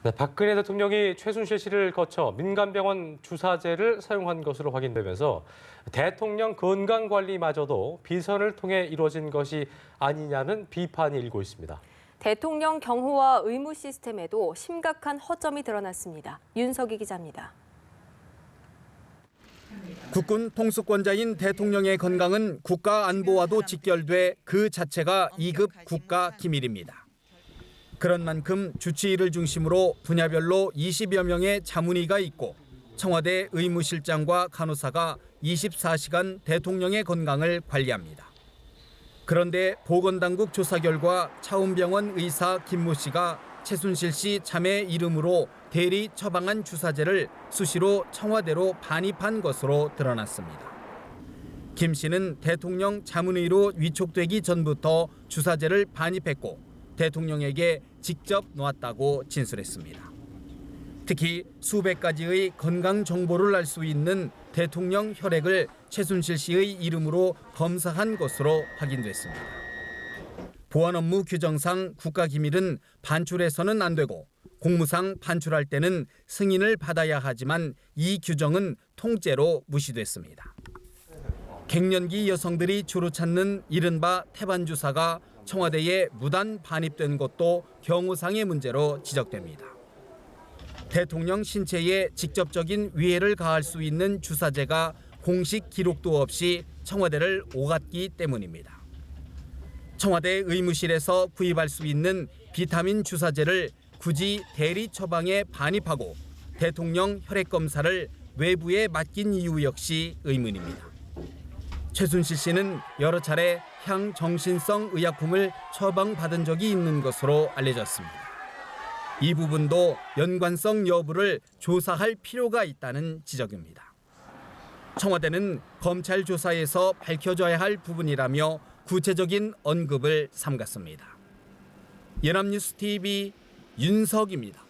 네, 박근혜 대통령이 최순실 씨를 거쳐 민간병원 주사제를 사용한 것으로 확인되면서 대통령 건강관리마저도 비선을 통해 이루어진 것이 아니냐는 비판이 일고 있습니다. 대통령 경호와 의무 시스템에도 심각한 허점이 드러났습니다. 윤석희 기자입니다. 국군 통수권자인 대통령의 건강은 국가 안보와도 직결돼 그 자체가 2급 국가 기밀입니다. 그런 만큼 주치의를 중심으로 분야별로 20여 명의 자문의가 있고 청와대 의무실장과 간호사가 24시간 대통령의 건강을 관리합니다. 그런데 보건당국 조사 결과 차움병원 의사 김모 씨가 최순실 씨 자매 이름으로 대리 처방한 주사제를 수시로 청와대로 반입한 것으로 드러났습니다. 김 씨는 대통령 자문의로 위촉되기 전부터 주사제를 반입했고 대통령에게 직접 놓았다고 진술했습니다. 특히 수백 가지의 건강 정보를 알 수 있는 대통령 혈액을 최순실 씨의 이름으로 검사한 것으로 확인됐습니다. 보안 업무 규정상 국가기밀은 반출해서는 안 되고 공무상 반출할 때는 승인을 받아야 하지만 이 규정은 통째로 무시됐습니다. 갱년기 여성들이 주로 찾는 이른바 태반주사가 청와대에 무단 반입된 것도 경호상의 문제로 지적됩니다. 대통령 신체에 직접적인 위해를 가할 수 있는 주사제가 공식 기록도 없이 청와대를 오갔기 때문입니다. 청와대 의무실에서 구입할 수 있는 비타민 주사제를 굳이 대리 처방에 반입하고 대통령 혈액 검사를 외부에 맡긴 이유 역시 의문입니다. 최순실 씨는 여러 차례 향정신성 의약품을 처방받은 적이 있는 것으로 알려졌습니다. 이 부분도 연관성 여부를 조사할 필요가 있다는 지적입니다. 청와대는 검찰 조사에서 밝혀져야 할 부분이라며 구체적인 언급을 삼갔습니다. 연합뉴스 TV 윤석입니다.